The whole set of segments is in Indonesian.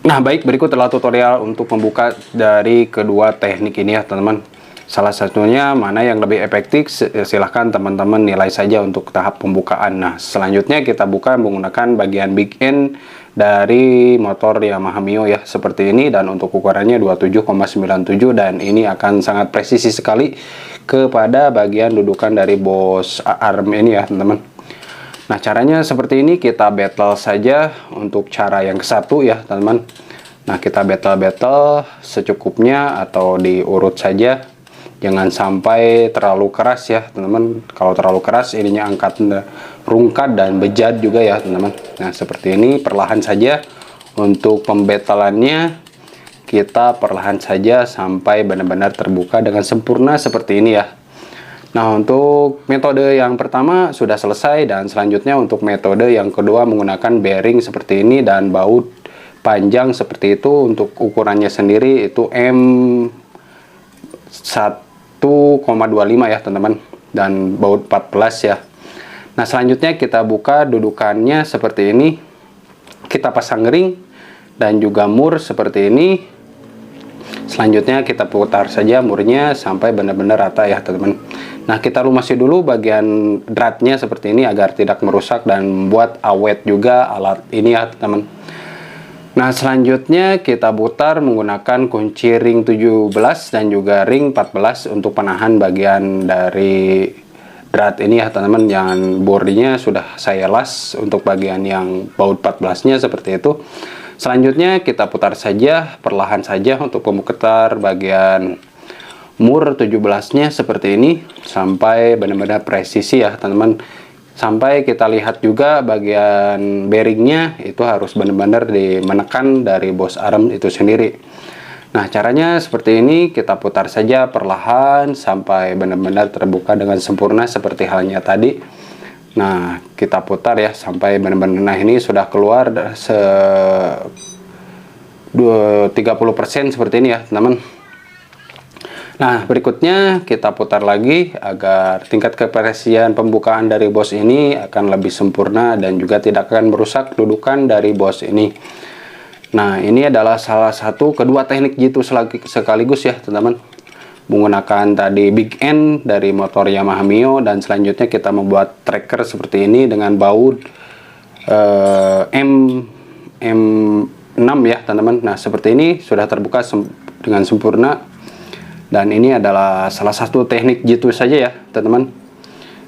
Nah, baik, berikut adalah tutorial untuk membuka dari kedua teknik ini ya, teman-teman. Salah satunya mana yang lebih efektif, silahkan teman-teman nilai saja untuk tahap pembukaan. Nah, selanjutnya kita buka menggunakan bagian big end dari motor Yamaha Mio ya, seperti ini. Dan untuk ukurannya 27,97 dan ini akan sangat presisi sekali kepada bagian dudukan dari bos arm ini ya, teman-teman. Nah, caranya seperti ini, kita battle saja untuk cara yang ke satu ya, teman-teman. Nah, kita battle secukupnya atau diurut saja. Jangan sampai terlalu keras ya, teman-teman. Kalau terlalu keras, ininya angkat rungkat dan bejat juga ya, teman-teman. Nah, seperti ini, perlahan saja. Untuk pembetalannya, kita perlahan saja sampai benar-benar terbuka dengan sempurna seperti ini ya. Nah, untuk metode yang pertama sudah selesai, dan selanjutnya untuk metode yang kedua menggunakan bearing seperti ini dan baut panjang seperti itu. Untuk ukurannya sendiri itu M1,25 ya, teman-teman, dan baut 14 ya. Nah, selanjutnya kita buka dudukannya seperti ini. Kita pasang ring dan juga mur seperti ini. Selanjutnya kita putar saja murnya sampai benar-benar rata ya, teman-teman. Nah, kita lumasi dulu bagian dratnya seperti ini agar tidak merusak dan membuat awet juga alat ini ya, teman-teman. Nah, selanjutnya kita putar menggunakan kunci ring 17 dan juga ring 14 untuk penahan bagian dari drat ini ya, teman-teman. Yang bodinya sudah saya las untuk bagian yang baut 14-nya seperti itu. Selanjutnya kita putar saja perlahan saja untuk memutar bagian mur 17-nya seperti ini sampai benar-benar presisi ya, teman-teman. Sampai kita lihat juga bagian bearingnya itu harus benar-benar menekan dari bos arm itu sendiri. Nah, caranya seperti ini, kita putar saja perlahan sampai benar-benar terbuka dengan sempurna seperti halnya tadi. Nah, kita putar ya sampai benar-benar, nah ini sudah keluar 30% seperti ini ya, teman-teman. Nah, berikutnya kita putar lagi agar tingkat kepresisian pembukaan dari bos ini akan lebih sempurna dan juga tidak akan merusak dudukan dari bos ini. Nah, ini adalah salah satu kedua teknik jitu sekaligus ya, teman-teman. Menggunakan tadi big end dari motor Yamaha Mio, dan selanjutnya kita membuat tracker seperti ini dengan baut M6 ya, teman-teman. Nah, seperti ini sudah terbuka dengan sempurna. Dan ini adalah salah satu teknik jitu saja ya, teman-teman.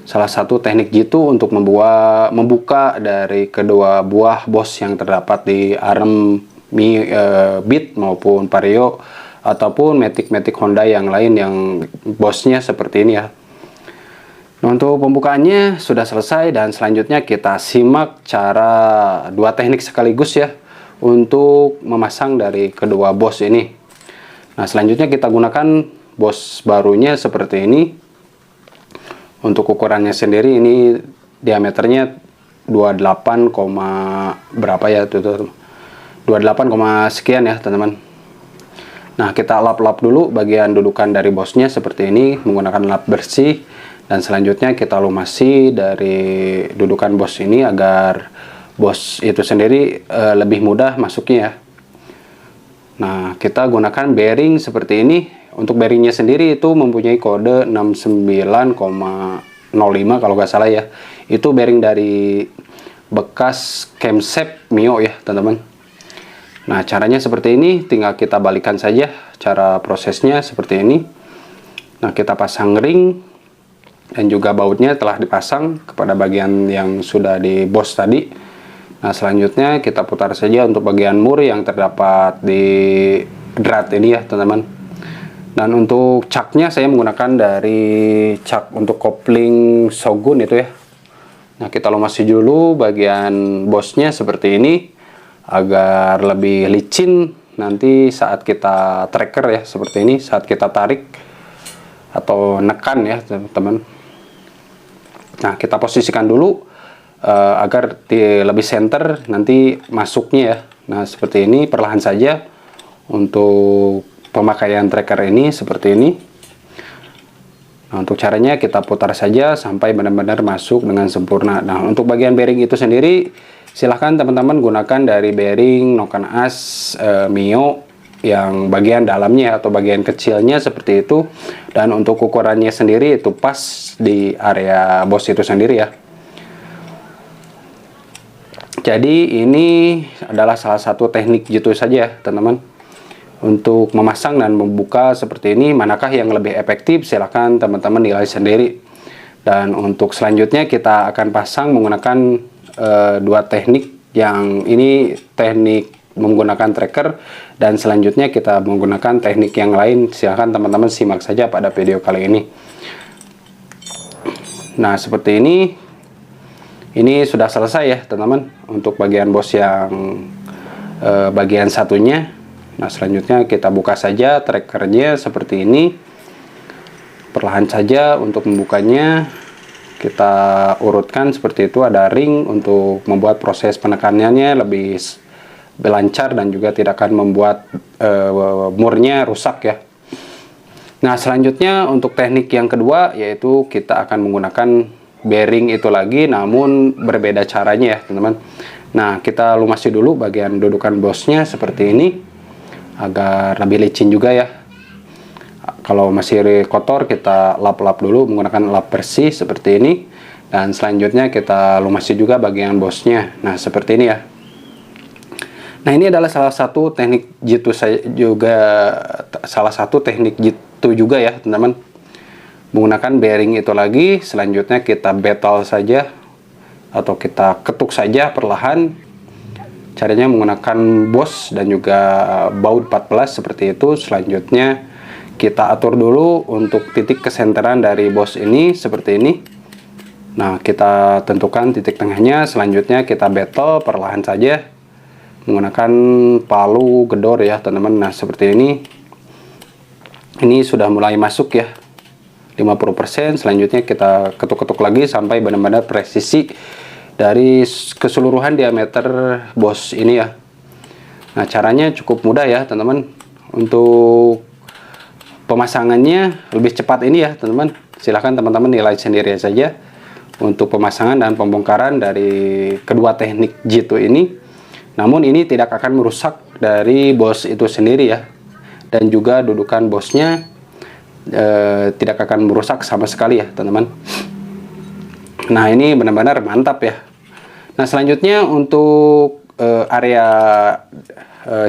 Salah satu teknik jitu untuk membuka dari kedua buah bos yang terdapat di arm Beat maupun Vario ataupun Matic Honda yang lain yang bosnya seperti ini ya. Nah, untuk pembukaannya sudah selesai, dan selanjutnya kita simak cara dua teknik sekaligus ya untuk memasang dari kedua bos ini. Nah, selanjutnya kita gunakan bos barunya seperti ini. Untuk ukurannya sendiri ini diameternya 28, berapa ya, 28, sekian ya, teman-teman. Nah, kita lap-lap dulu bagian dudukan dari bosnya seperti ini menggunakan lap bersih, dan selanjutnya kita lumasi dari dudukan bos ini agar bos itu sendiri lebih mudah masuknya ya. Nah, kita gunakan bearing seperti ini. Untuk bearingnya sendiri itu mempunyai kode 69,05 kalau nggak salah ya. Itu bearing dari bekas camshaft Mio ya, teman-teman. Nah, caranya seperti ini, tinggal kita balikan saja cara prosesnya seperti ini. Nah, kita pasang ring dan juga bautnya telah dipasang kepada bagian yang sudah di bos tadi. Nah, selanjutnya kita putar saja untuk bagian mur yang terdapat di drat ini ya, teman-teman. Dan untuk caknya saya menggunakan dari cak untuk kopling Shogun itu ya. Nah, kita lumasi dulu bagian bosnya seperti ini agar lebih licin nanti saat kita tracker ya, seperti ini saat kita tarik atau nekan ya, teman-teman. Nah, kita posisikan dulu agar lebih center nanti masuknya ya. Nah, seperti ini perlahan saja untuk pemakaian tracker ini seperti ini. Nah, untuk caranya kita putar saja sampai benar-benar masuk dengan sempurna. Nah, untuk bagian bearing itu sendiri silahkan teman-teman gunakan dari bearing Noken As Mio yang bagian dalamnya atau bagian kecilnya seperti itu, dan untuk ukurannya sendiri itu pas di area bos itu sendiri ya. Jadi ini adalah salah satu teknik jitu saja teman-teman untuk memasang dan membuka seperti ini. Manakah yang lebih efektif, silahkan teman-teman nilai sendiri. Dan untuk selanjutnya kita akan pasang menggunakan dua teknik. Yang ini teknik menggunakan tracker, dan selanjutnya kita menggunakan teknik yang lain. Silahkan teman-teman simak saja pada video kali ini. Nah seperti ini sudah selesai ya teman-teman untuk bagian bos yang bagian satunya. Nah selanjutnya kita buka saja trackernya seperti ini. Perlahan saja untuk membukanya kita urutkan seperti itu. Ada ring untuk membuat proses penekanannya lebih lancar dan juga tidak akan membuat murnya rusak ya. Nah selanjutnya untuk teknik yang kedua yaitu kita akan menggunakan bearing itu lagi, namun berbeda caranya ya teman-teman. Nah kita lumasi dulu bagian dudukan bosnya seperti ini agar lebih licin juga ya. Kalau masih kotor kita lap-lap dulu menggunakan lap bersih seperti ini, dan selanjutnya kita lumasi juga bagian bosnya. Nah seperti ini ya. Nah ini adalah salah satu teknik jitu ya teman-teman, menggunakan bearing itu lagi. Selanjutnya kita betal saja atau kita ketuk saja perlahan. Caranya menggunakan bos dan juga baut 14 seperti itu. Selanjutnya kita atur dulu untuk titik kesenteran dari bos ini seperti ini. Nah kita tentukan titik tengahnya. Selanjutnya kita betal perlahan saja menggunakan palu gedor ya teman-teman. Nah seperti ini sudah mulai masuk ya 50%. Selanjutnya kita ketuk-ketuk lagi sampai benar-benar presisi dari keseluruhan diameter bos ini ya. Nah caranya cukup mudah ya teman-teman. Untuk pemasangannya lebih cepat ini ya teman-teman. Silahkan teman-teman nilai sendiri saja untuk pemasangan dan pembongkaran dari kedua teknik jitu ini. Namun ini tidak akan merusak dari bos itu sendiri ya, dan juga dudukan bosnya tidak akan merusak sama sekali ya teman-teman. Nah ini benar-benar mantap ya. Nah selanjutnya untuk area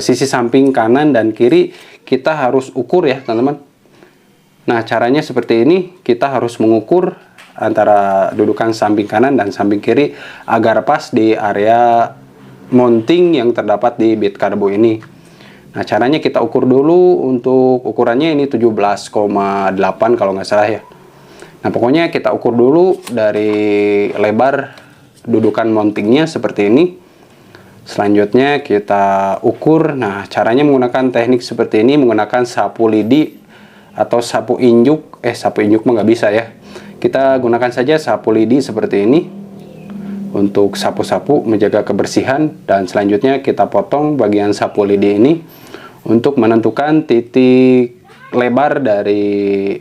sisi samping kanan dan kiri kita harus ukur ya teman-teman. Nah caranya seperti ini, kita harus mengukur antara dudukan samping kanan dan samping kiri agar pas di area mounting yang terdapat di bit karbo ini. Nah caranya kita ukur dulu. Untuk ukurannya ini 17,8 kalau nggak salah ya. Nah pokoknya kita ukur dulu dari lebar dudukan mountingnya seperti ini. Selanjutnya kita ukur. Nah caranya menggunakan teknik seperti ini, menggunakan sapu lidi atau sapu injuk. Sapu injuk mah nggak bisa ya. Kita gunakan saja sapu lidi seperti ini untuk sapu-sapu menjaga kebersihan. Dan selanjutnya kita potong bagian sapu lidi ini untuk menentukan titik lebar dari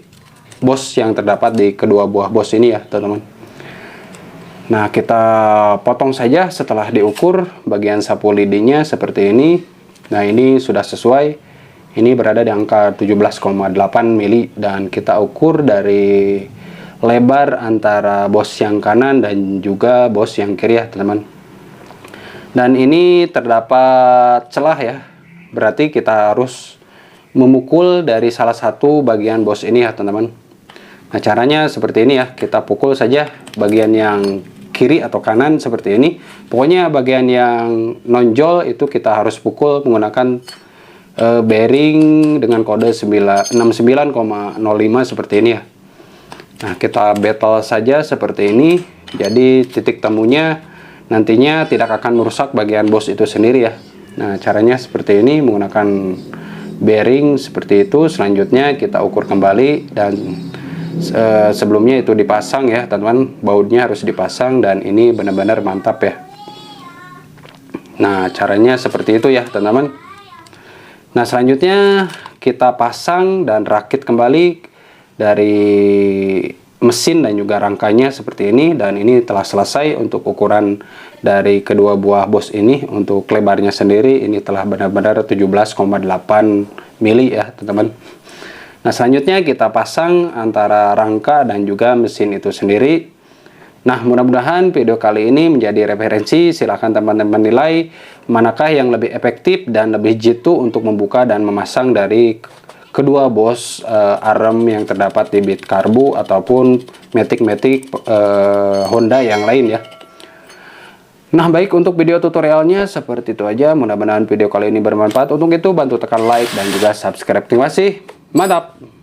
bos yang terdapat di kedua buah bos ini ya teman-teman. Nah kita potong saja setelah diukur bagian sapu lidinya seperti ini. Nah ini sudah sesuai, ini berada di angka 17,8 mili, dan kita ukur dari lebar antara bos yang kanan dan juga bos yang kiri ya teman-teman. Dan ini terdapat celah ya, berarti kita harus memukul dari salah satu bagian bos ini ya teman-teman. Nah caranya seperti ini ya, kita pukul saja bagian yang kiri atau kanan seperti ini. Pokoknya bagian yang nonjol itu kita harus pukul menggunakan bearing dengan kode 69,05 seperti ini ya. Nah kita betal saja seperti ini. Jadi titik temunya nantinya tidak akan merusak bagian bos itu sendiri ya. Nah caranya seperti ini menggunakan bearing seperti itu. Selanjutnya kita ukur kembali, dan sebelumnya itu dipasang ya teman-teman, bautnya harus dipasang, dan ini benar-benar mantap ya. Nah caranya seperti itu ya teman-teman. Nah selanjutnya kita pasang dan rakit kembali dari mesin dan juga rangkanya seperti ini. Dan ini telah selesai untuk ukuran dari kedua buah bos ini. Untuk lebarnya sendiri ini telah benar-benar 17,8 mili ya teman-teman. Nah selanjutnya kita pasang antara rangka dan juga mesin itu sendiri. Nah mudah-mudahan video kali ini menjadi referensi. Silahkan teman-teman nilai manakah yang lebih efektif dan lebih jitu untuk membuka dan memasang dari kedua bos arm yang terdapat di Beat Karbu ataupun Matic Honda yang lain ya. Nah baik, untuk video tutorialnya seperti itu aja. Mudah-mudahan video kali ini bermanfaat. Untuk itu bantu tekan like dan juga subscribe. Terima kasih. Mantap.